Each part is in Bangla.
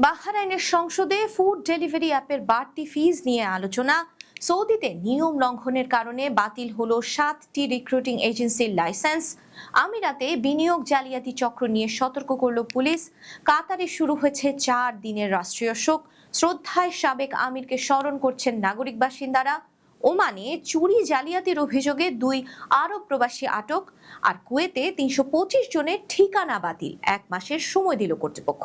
বাহরাইনের সংসদে ফুড ডেলিভারি অ্যাপের বাড়তি ফিজ নিয়ে আলোচনা। সৌদিতে নিয়ম লঙ্ঘনের কারণে বাতিল হলো 7টি রিক্রুটিং এজেন্সির লাইসেন্স। আমিরাতে বিনিয়োগ জালিয়াতি চক্র নিয়ে সতর্ক করল পুলিশ। কাতারে শুরু হয়েছে 4 দিনের রাষ্ট্রীয় শোক। শ্রদ্ধায় সাবেক আমিরকে স্মরণ করছেন নাগরিক বাসিন্দারা। ওমানে চুরি জালিয়াতির অভিযোগে 2 আরব প্রবাসী আটক। আর কুয়েতে 325 জনের ঠিকানা বাতিল, 1 মাসের সময় দিল কর্তৃপক্ষ।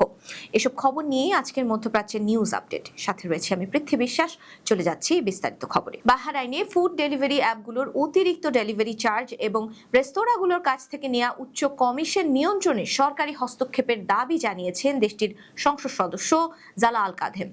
এসব খবর নিয়েই আজকের মধ্যপ্রাচ্যের নিউজ আপডেট। সাথে রয়েছে আমি পৃথ্বী বিশ্বাস। চলে যাচ্ছি বিস্তারিত খবরে। বাহরাইনে ফুড ডেলিভারি অ্যাপগুলোর অতিরিক্ত ডেলিভারি চার্জ এবং রেস্তোরাঁগুলোর কাছ থেকে নেওয়া উচ্চ কমিশন নিয়ন্ত্রণে সরকারি হস্তক্ষেপের দাবি জানিয়েছেন দেশটির সংসদ সদস্য জালা আল কাধেম।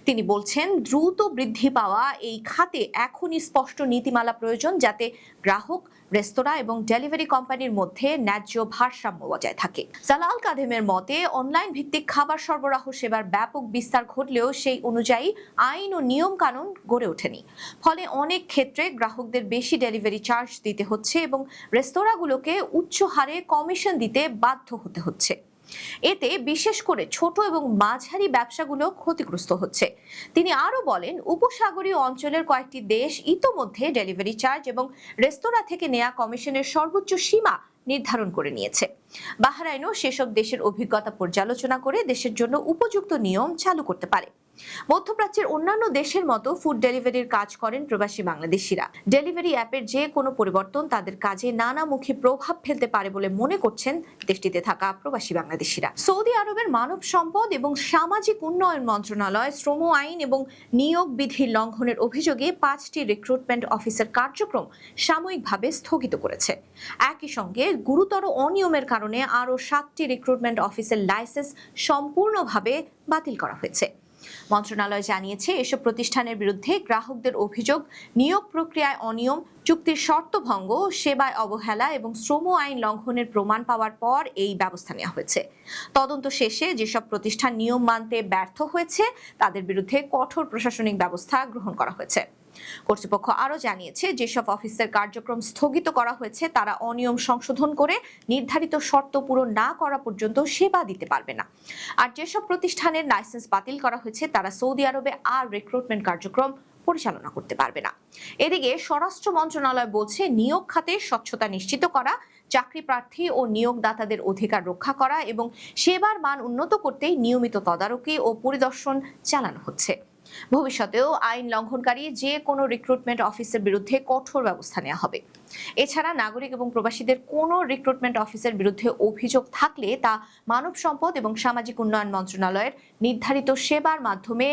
তিনি বলছেন, দ্রুত বৃদ্ধি পাওয়া এই খাতে এখনই স্পষ্ট নীতিমালা প্রয়োজন, যাতে গ্রাহক, রেস্তোরাঁ এবং ডেলিভারি কোম্পানির মধ্যে ন্যায্য ভারসাম্য বজায় থাকে। জালাল কাদেমের মতে, অনলাইন ভিত্তিক খাবার সরবরাহ সেবার ব্যাপক বিস্তার ঘটলেও সেই অনুযায়ী আইন ও নিয়ম কানুন গড়ে ওঠেনি। ফলে অনেক ক্ষেত্রে গ্রাহকদের বেশি ডেলিভারি চার্জ দিতে হচ্ছে এবং রেস্তোরাঁগুলোকে উচ্চ হারে কমিশন দিতে বাধ্য হতে হচ্ছে। এতে বিশেষ করে ছোট এবং মাঝারি ব্যবসাগুলো ক্ষতিগ্রস্ত হচ্ছে। তিনি আরো বলেন, উপসাগরীয় অঞ্চলের কয়েকটি দেশ ইতোমধ্যে ডেলিভারি চার্জ এবং রেস্তোরাঁ থেকে নেওয়া কমিশনের সর্বোচ্চ সীমা নির্ধারণ করে নিয়েছে। বাহরাইনও সেসব দেশের অভিজ্ঞতা পর্যালোচনা করে দেশের জন্য উপযুক্ত নিয়ম চালু করতে পারে। মধ্যপ্রাচ্যের অন্যান্য দেশের মতো ফুড ডেলিভারির কাজ করেন প্রবাসী বাংলাদেশিরা। ডেলিভারি অ্যাপের যে কোনো পরিবর্তন তাদের কাজে নানামুখী প্রভাব ফেলতে পারে বলে মনে করছেন দেশটিতে থাকা প্রবাসী বাংলাদেশিরা। সৌদি আরবের মানব সম্পদ এবং সামাজিক উন্নয়ন মন্ত্রণালয় শ্রম আইন এবং নিয়োগ বিধির লঙ্ঘনের অভিযোগে 5টি রিক্রুটমেন্ট অফিসের কার্যক্রম সাময়িকভাবে স্থগিত করেছে। একই সঙ্গে গুরুতর অনিয়মের কারণে আরও 7টি রিক্রুটমেন্ট অফিসের লাইসেন্স সম্পূর্ণভাবে বাতিল করা হয়েছে। মন্ত্রণালয় জানিয়েছে, এসব প্রতিষ্ঠানের বিরুদ্ধে গ্রাহকদের অভিযোগ, নিয়োগ প্রক্রিয়ায় অনিয়ম, চুক্তির শর্ত ভঙ্গ, সেবায় অবহেলা এবং শ্রম আইন লঙ্ঘনের প্রমাণ পাওয়ার পর এই ব্যবস্থা নেওয়া হয়েছে। তদন্ত শেষে যেসব প্রতিষ্ঠান নিয়ম মানতে ব্যর্থ হয়েছে তাদের বিরুদ্ধে কঠোর প্রশাসনিক ব্যবস্থা গ্রহণ করা হয়েছে। কর্তৃপক্ষ আরও জানিয়েছে, যেসব অফিসের কার্যক্রম স্থগিত করা হয়েছে তারা অনিয়ম সংশোধন করে নির্ধারিত শর্ত পূরণ না করা পর্যন্ত সেবা দিতে পারবে না। আর যেসব প্রতিষ্ঠানের লাইসেন্স বাতিল করা হয়েছে তারা সৌদি আরবে আর রিক্রুটমেন্ট কার্যক্রম পরিচালনা করতে পারবে না। এদিকে স্বরাষ্ট্র মন্ত্রণালয় বলছে, নিয়োগ খাতে স্বচ্ছতা নিশ্চিত করা, চাকরি প্রার্থী ও নিয়োগদাতাদের অধিকার রক্ষা করা এবং সেবার মান উন্নত করতেই নিয়মিত তদারকি ও পরিদর্শন চালানো হচ্ছে। ভবিষ্যতেও আইন লঙ্ঘনকারী যে কোনো রিক্রুটমেন্ট অফিসের বিরুদ্ধে কঠোর ব্যবস্থা নেওয়া হবে। এছাড়া নাগরিক এবং প্রবাসীদের কোনো রিক্রুটমেন্ট অফিসের বিরুদ্ধে অভিযোগ থাকলে তা মানব সম্পদ এবং সামাজিক উন্নয়ন মন্ত্রণালয়ের নির্ধারিত সেবার মাধ্যমে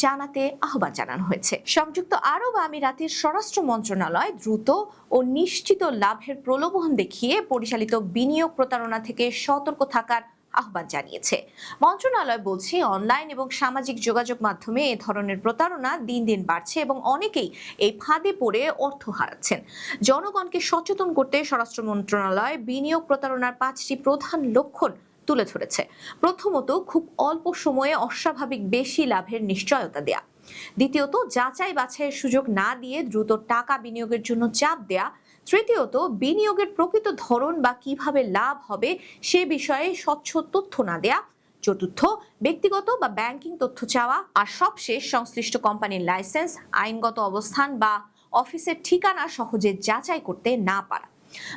জানাতে আহ্বান জানানো হয়েছে। সংযুক্ত আরব আমিরাতের স্বরাষ্ট্র মন্ত্রণালয় দ্রুত ও নিশ্চিত লাভের প্রলোভন দেখিয়ে পরিচালিত বিনিয়োগ প্রতারণা থেকে সতর্ক থাকার আহ্বান জানিয়েছে। মন্ত্রণালয় বলছে, অনলাইন এবং সামাজিক যোগাযোগ মাধ্যমে এ ধরনের প্রতারণা দিন দিন বাড়ছে এবং অনেকেই এই ফাঁদে পড়ে অর্থ হারাচ্ছেন। জনগণকে সচেতন করতে স্বরাষ্ট্র মন্ত্রণালয় বিনিয়োগ প্রতারণার 5টি প্রধান লক্ষণ তুলে ধরেছে। প্রথমত, খুব অল্প সময়ে অস্বাভাবিক বেশি লাভের নিশ্চয়তা দেয়া। দ্বিতীয়ত, যাচাই বাছাইয়ের সুযোগ না দিয়ে দ্রুত টাকা বিনিয়োগের জন্য চাপ দেয়া। তৃতীয়ত, বিনিয়োগের প্রকৃত ধরন বা কিভাবে লাভ হবে সে বিষয়ে স্বচ্ছ তথ্য না দেয়া। চতুর্থ, ব্যক্তিগত বা ব্যাংকিং তথ্য চাওয়া। আর সবশেষ, সংশ্লিষ্ট কোম্পানির লাইসেন্স, আইনগত অবস্থান বা অফিসের ঠিকানা সহজে যাচাই করতে না পারা।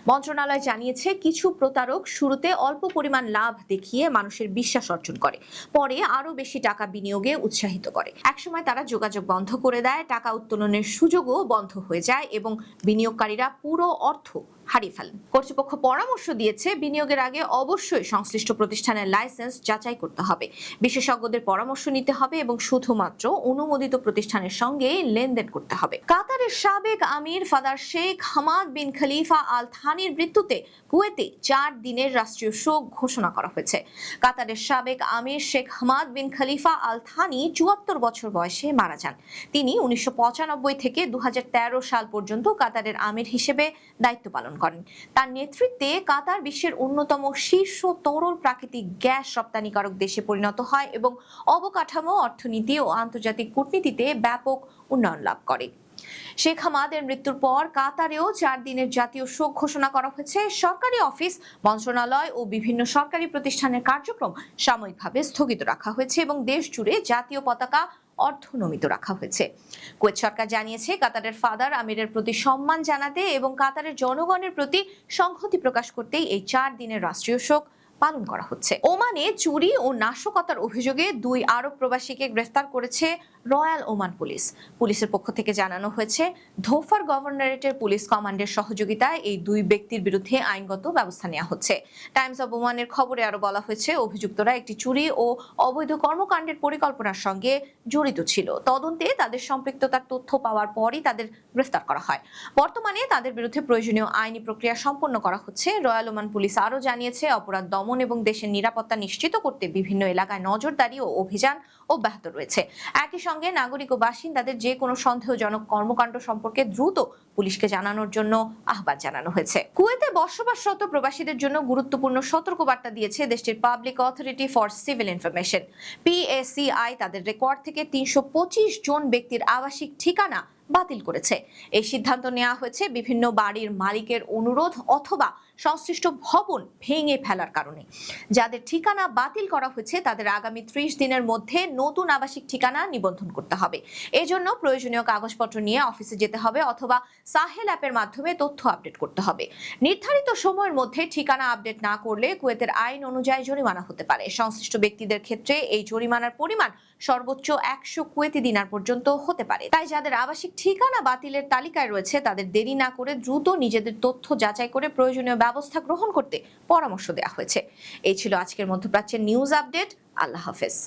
মন্ত্রণালয় জানিয়েছে, কিছু প্রতারক শুরুতে অল্প পরিমাণ লাভ দেখিয়ে মানুষের বিশ্বাস অর্জন করে, পরে আরো বেশি টাকা বিনিয়োগে উৎসাহিত করে। একসময় তারা যোগাযোগ বন্ধ করে দেয়, টাকা উত্তোলনের সুযোগও বন্ধ হয়ে যায় এবং বিনিয়োগকারীরা পুরো অর্থ হারিয়ে ফেলেন। কর্তৃপক্ষ পরামর্শ দিয়েছে, বিনিয়োগের আগে অবশ্যই সংশ্লিষ্ট প্রতিষ্ঠানের লাইসেন্স যাচাই করতে হবে, বিশেষজ্ঞদের পরামর্শ নিতে হবে এবং শুধুমাত্র অনুমোদিত প্রতিষ্ঠানের সঙ্গে লেনদেন করতে হবে। কাতারের সাবেক আমির ফাদার শেখ হামাদ বিন খলিফা আল থানির মৃত্যুতে কুয়েতে 4 দিনের রাষ্ট্রীয় শোক ঘোষণা করা হয়েছে। কাতারের সাবেক আমির শেখ হামাদ বিন খলিফা আল থানি 74 বছর বয়সে মারা যান। তিনি 1995 থেকে 2013 সাল পর্যন্ত কাতারের আমির হিসেবে দায়িত্ব পালন করেন। তার নেতৃত্বে কাতার বিশ্বের অন্যতম শীর্ষ তরল প্রাকৃতিক গ্যাস রপ্তানিকারক দেশে পরিণত হয় এবং অবকাঠামো, অর্থনীতি ও আন্তর্জাতিক কূটনীতিতে ব্যাপক উন্নয়ন লাভ করে। শেখ হামাদের মৃত্যুর পর কাতারেও 4 দিনের জাতীয় শোক ঘোষণা করা হয়েছে। সরকারি অফিস, মন্ত্রণালয় ও বিভিন্ন সরকারি প্রতিষ্ঠানের কার্যক্রম সাময়িকভাবে স্থগিত রাখা হয়েছে এবং দেশ জুড়ে জাতীয় পতাকা অর্ধনমিত রাখা হয়েছে। কুয়েত সরকার জানিয়েছে, কাতারের ফাদার আমিরের প্রতি সম্মান জানাতে এবং কাতারের জনগণের প্রতি সংহতি প্রকাশ করতেই এই 4 দিনের রাষ্ট্রীয় শোক পালন করা হচ্ছে। ওমানে চুরি ও নাশকতার অভিযোগে 2 আরব প্রবাসীকে গ্রেফতার করেছে রয়্যাল ওমান পুলিশ। পুলিশের পক্ষ থেকে জানানো হয়েছে, ধোফার গভর্নরেটের পুলিশ কমান্ডের সহযোগিতায় এই 2 ব্যক্তির বিরুদ্ধে আইনগত ব্যবস্থা নেওয়া হচ্ছে। টাইমস অব ওমানের খবরে আরো বলা হয়েছে, অভিযুক্তরা একটি চুরি ও অবৈধ কর্মকাণ্ডের পরিকল্পনার সঙ্গে জড়িত ছিল। তদন্তে তাদের সম্পৃক্ততার তথ্য পাওয়ার পরই তাদের গ্রেফতার করা হয়। বর্তমানে তাদের বিরুদ্ধে প্রয়োজনীয় আইনি প্রক্রিয়া সম্পন্ন করা হচ্ছে। রয়্যাল ওমান পুলিশ আরো জানিয়েছে, অপরাধ দমন এবং দেশের নিরাপত্তা নিশ্চিত করতে বিভিন্ন এলাকায় নজরদারি ও অভিযান অব্যাহত রয়েছে। একই সঙ্গে নাগরিক ও বাসিন্দাদের যে কোনো সন্দেহজনক কর্মকাণ্ড সম্পর্কে দ্রুত পুলিশকে জানানোর জন্য আহ্বান জানানো হয়েছে। কুয়েতে বসবাসরত প্রবাসীদের জন্য গুরুত্বপূর্ণ সতর্কবার্তা দিয়েছে দেশটির public authority for civil information, PACI। তাদের রেকর্ড থেকে 325 জন ব্যক্তির আবাসিক ঠিকানা বাতিল করেছে। এই সিদ্ধান্ত নেওয়া হয়েছে বিভিন্ন বাড়ির মালিকের অনুরোধ অথবা সংশ্লিষ্ট ভবন ভেঙে ফেলার কারণে। যাদের ঠিকানা বাতিল করা হয়েছে তাদের আগামী 30 দিনের মধ্যে নতুন আবাসিক ঠিকানা নিবন্ধন করতে হবে। এজন্য প্রয়োজনীয় কাগজপত্র নিয়ে অফিসে যেতে হবে অথবা সাহেল অ্যাপের মাধ্যমে তথ্য আপডেট করতে হবে। নির্ধারিত সময়ের মধ্যে ঠিকানা আপডেট না করলে কুয়েতের আইন অনুযায়ী জরিমানা হতে পারে। সংশ্লিষ্ট ব্যক্তিদের ক্ষেত্রে এই জরিমানার পরিমাণ সর্বোচ্চ 100 কুয়েতি দিনার পর্যন্ত হতে পারে। তাই যাদের আবাসিক ঠিকানা বাতিলের তালিকায় রয়েছে তাদের দেরি না করে দ্রুত নিজেদের তথ্য যাচাই করে প্রয়োজনীয় ব্যবস্থা গ্রহণ করতে পরামর্শ দেওয়া হয়েছে। এই ছিল আজকের মধ্যপ্রাচ্যের নিউজ আপডেট। আল্লাহ হাফেজ।